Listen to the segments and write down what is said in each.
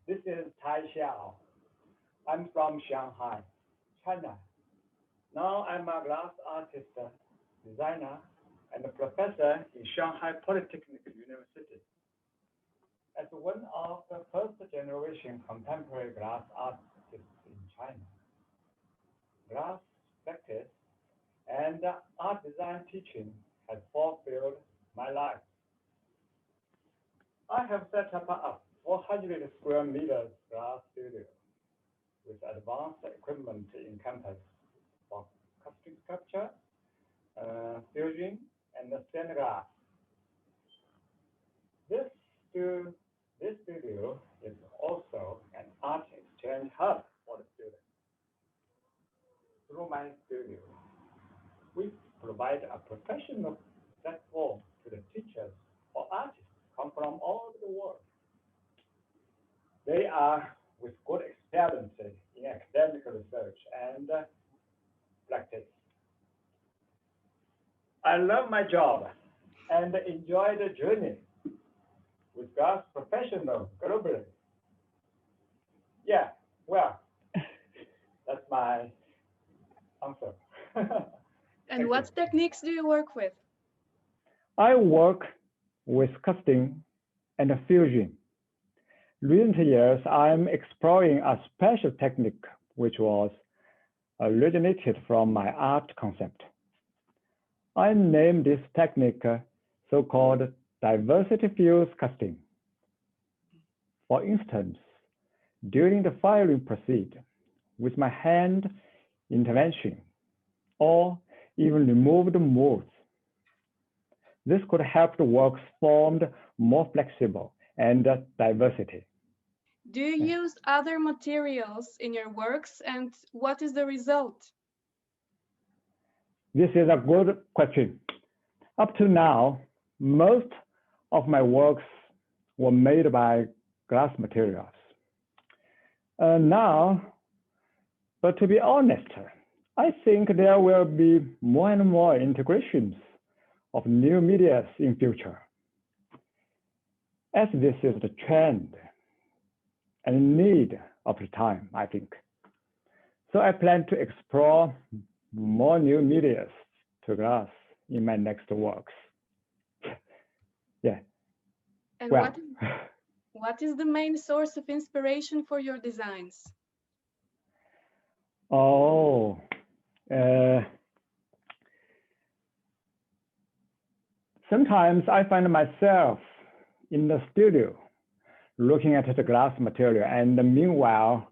This is Tai Xiao. I'm from Shanghai, China. Now I'm a glass artist, designer, and a professor in Shanghai Polytechnic University. As one of the first generation contemporary glass artists in China, glass practice and art design teaching has fulfilled my life. I have set up a 400 square meters glass studio with advanced equipment in campus for custom sculpture, fusion, and stained glass. This, stu- this studio is also an art exchange hub for the students. Through my studio, we provide a professional platform to the teachers or artists come from all over the world. They are with good experience in academic research and practice. I love my job and enjoy the journey with God's professional globally. Yeah, well, that's my answer. And what techniques do you work with? I work with casting and fusion. Recent years, I'm exploring a special technique which was originated from my art concept. I named this technique so-called diversity fuse casting. For instance, during the firing process, with my hand intervention, or even remove the molds. This could help the works formed more flexible and diversity. Do you use other materials in your works, and what is the result? This is a good question. Up to now, most of my works were made by glass materials. Now, but to be honest, I think there will be more and more integrations of new media in future, as this is the trend and need of the time, I think. So I plan to explore more new media to glass in my next works. Yeah. And well, what is the main source of inspiration for your designs? Oh, sometimes I find myself in the studio looking at the glass material and meanwhile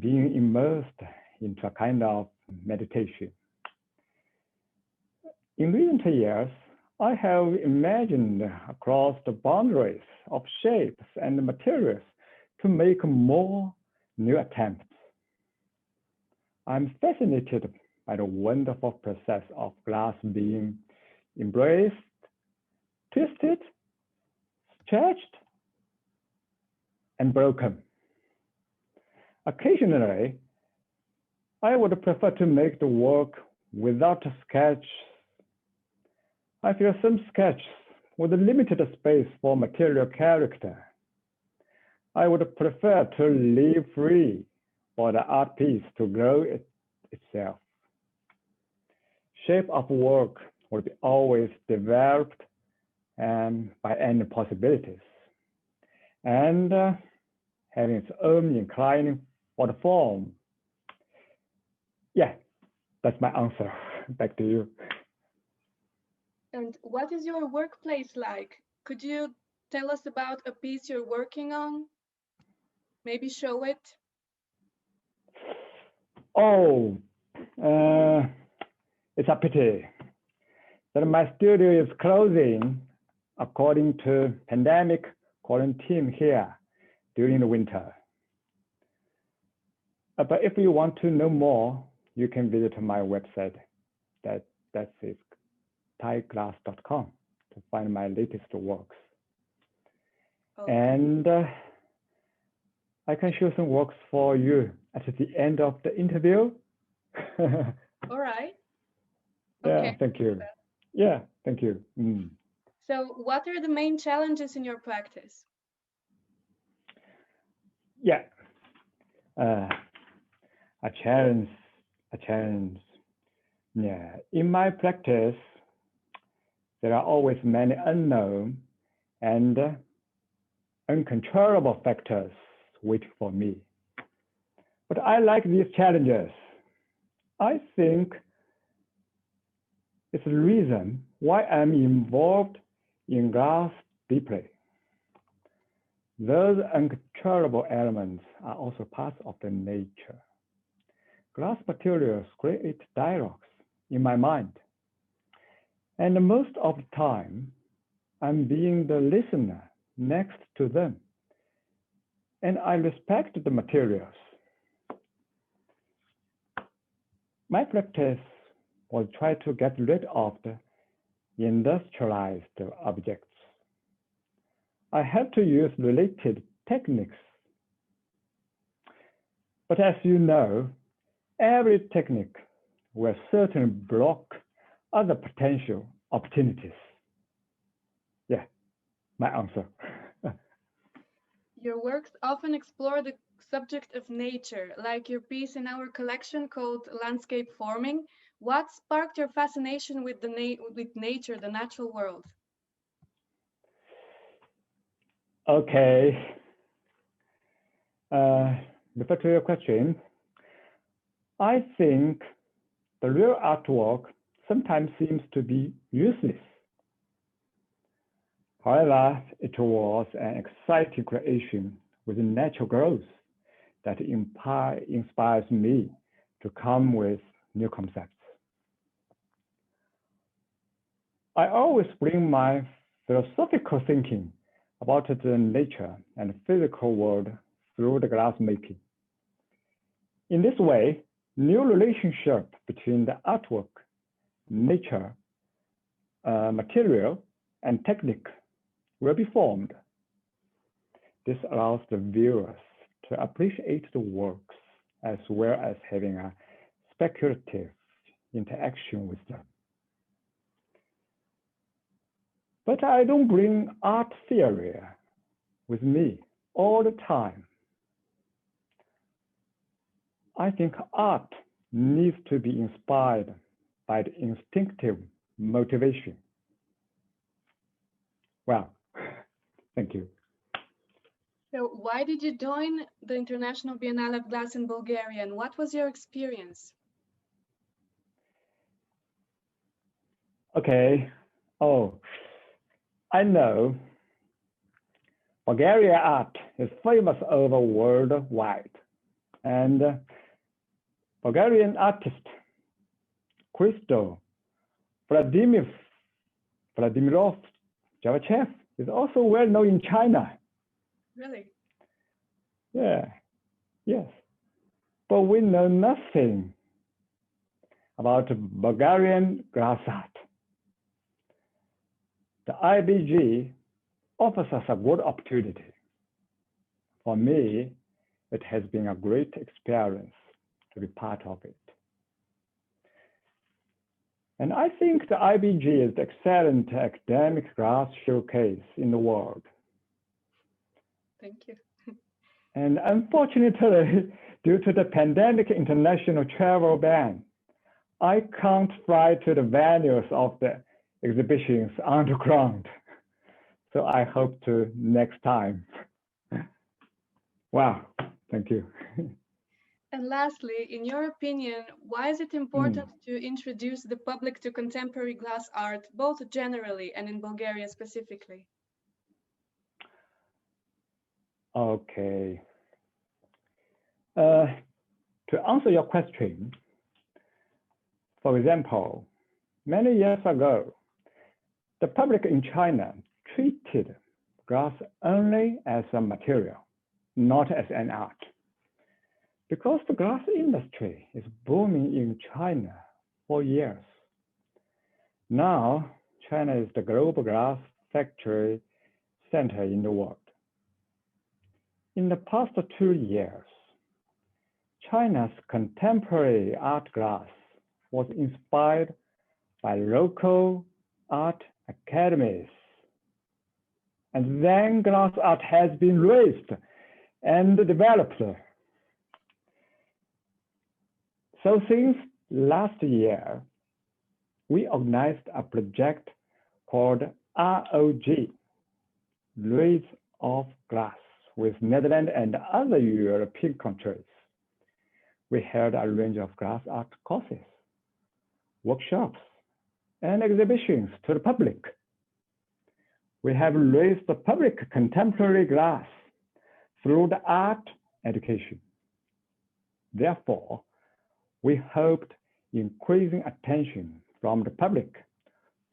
being immersed into a kind of meditation. In recent years, I have imagined across the boundaries of shapes and materials to make more new attempts. I'm fascinated by the wonderful process of glass being embraced, twisted, stretched, and broken. Occasionally, I would prefer to make the work without a sketch. I feel some sketches with a limited space for material character. I would prefer to leave free for the art piece to grow itself. Shape of work will be always developed by any possibilities, and having its own inclining for the form. Yeah, that's my answer. Back to you. And what is your workplace like? Could you tell us about a piece you're working on? Maybe show it? Oh, it's a pity that my studio is closing according to pandemic quarantine here during the winter. But if you want to know more, you can visit my website. That is thaiglass.com to find my latest works. Okay. And I can show some works for you at the end of the interview. All right. Yeah, okay. Thank you. Yeah, thank you. So what are the main challenges in your practice? Yeah, a challenge, a challenge. Yeah, in my practice, there are always many unknown and uncontrollable factors waiting for me. But I like these challenges. I think it's the reason why I'm involved in glass deeply. Those uncontrollable elements are also parts of the nature. Glass materials create dialogues in my mind. And most of the time, I'm being the listener next to them. And I respect the materials. My practice was try to get rid of the industrialized objects. I had to use related techniques. But as you know, every technique will certainly block other potential opportunities. Yeah, my answer. Your works often explore the subject of nature, like your piece in our collection called Landscape Forming. What sparked your fascination with nature, the natural world? Okay. Refer to your question. I think the real artwork sometimes seems to be useless. However, it was an exciting creation with natural growth that inspires me to come with new concepts. I always bring my philosophical thinking about the nature and physical world through the glass making. In this way, new relationship between the artwork, nature, material, and technique will be formed. This allows the viewers to appreciate the works as well as having a speculative interaction with them. But I don't bring art theory with me all the time. I think art needs to be inspired by the instinctive motivation. Well, thank you. So why did you join the International Biennale of Glass in Bulgaria, and what was your experience? Okay. Oh, I know Bulgarian art is famous over worldwide. And Bulgarian artist Christo Vladimir Vladimirov Javachev is also well known in China. Really? Yeah, yes. But we know nothing about Bulgarian glass art. The IBG offers us a good opportunity. For me, it has been a great experience to be part of it. And I think the IBG is the excellent academic glass showcase in the world. Thank you. And unfortunately, due to the pandemic international travel ban, I can't fly to the venues of the exhibitions underground. So I hope to next time. Wow, thank you. And lastly, in your opinion, why is it important to introduce the public to contemporary glass art, both generally and in Bulgaria specifically? Okay. To answer your question, for example, many years ago, the public in China treated glass only as a material, not as an art. Because the glass industry is booming in China for years. Now, China is the global glass factory center in the world. In the past 2 years, China's contemporary art glass was inspired by local art academies. And then glass art has been raised and developer. So since last year, we organized a project called ROG, Rays of Glass, with Netherlands and other European countries. We held a range of glass art courses, workshops, and exhibitions to the public. We have raised the public contemporary glass through the art education. Therefore, we hoped increasing attention from the public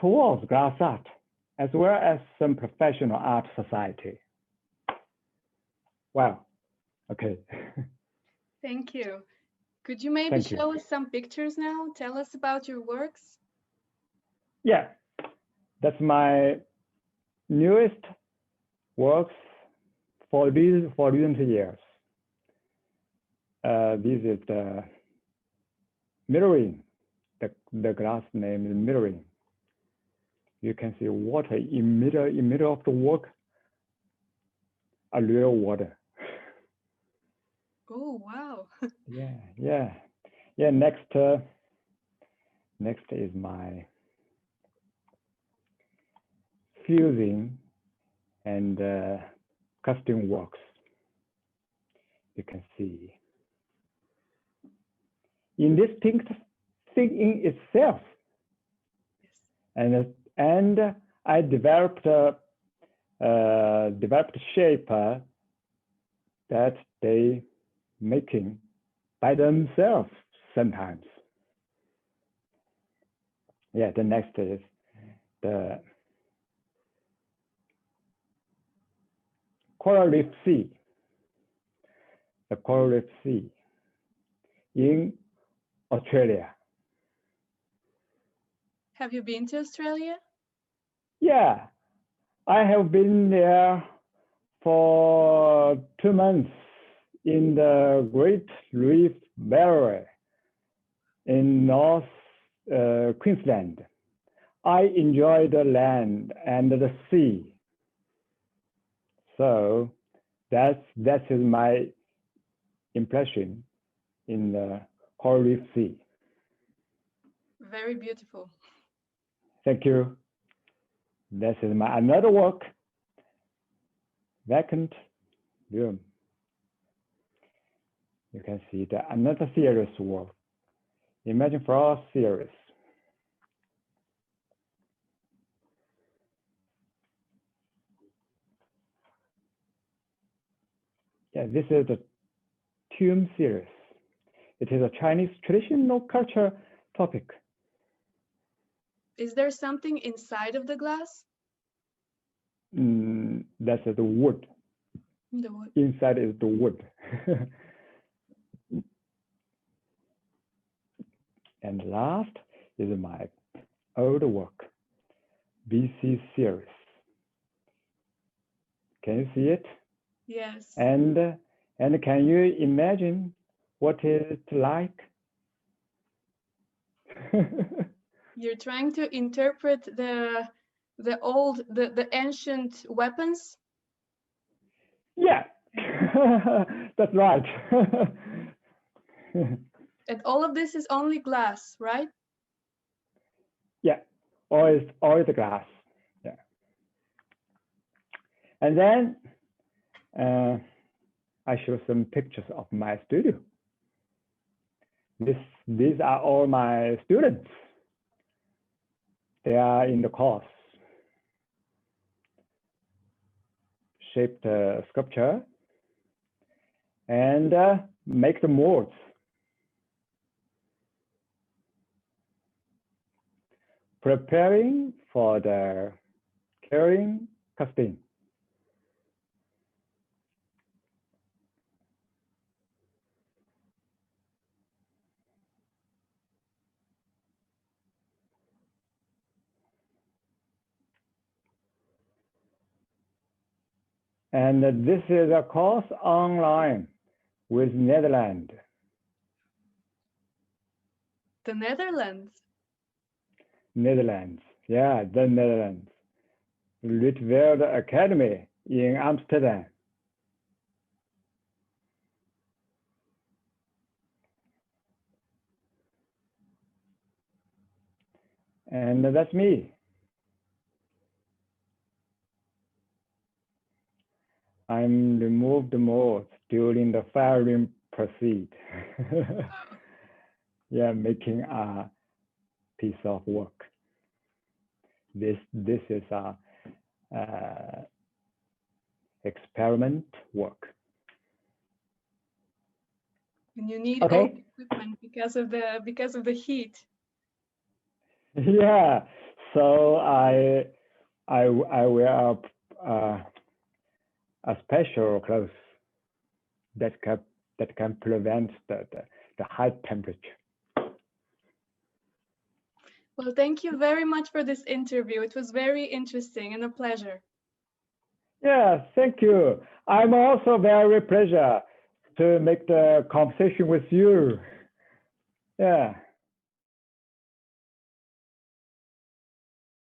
towards glass art, as well as some professional art society. Wow, okay. Thank you. Could you maybe show us some pictures now? Tell us about your works. Yeah, that's my newest works for recent years. This is the mirroring, the glass name is mirroring. You can see water in middle of the work, a real water. Oh, wow. Yeah. Next is my fusing and custom works. You can see indistinct thing in itself, and I developed shape that they making by themselves sometimes. Yeah, the next is the coral reef sea. The coral reef sea in Australia. Have you been to Australia? Yeah, I have been there for 2 months in the Great Reef Barrier in North Queensland. I enjoy the land and the sea. So that is my impression in the coral reef sea. Very beautiful. Thank you. This is my another work, vacant room. You can see the another series work, Imagine Frost series. Yeah, this is the Tomb series. It is a Chinese traditional culture topic. Is there something inside of the glass? That's the wood. The wood. Inside is the wood. And last is my old work, BC series. Can you see it? Yes. And can you imagine what it's like? You're trying to interpret the ancient weapons? Yeah, that's right. And all of this is only glass, right? Yeah, always the glass. Yeah. And then I show some pictures of my studio. These are all my students. They are in the course. Shape the sculpture and make the molds. Preparing for the curing casting. And this is a course online with Netherlands. The Netherlands? Netherlands, yeah, the Netherlands. Rietveld Academy in Amsterdam. And that's me. I'm removed mode during the firing proceed. Yeah, making a piece of work. This is a experiment work. And you need all the equipment because of the heat. Yeah, so I wear a special clothes that can prevent the high temperature. Well, thank you very much for this interview. It was very interesting and a pleasure. Yeah, thank you. I'm also very pleasure to make the conversation with you. Yeah.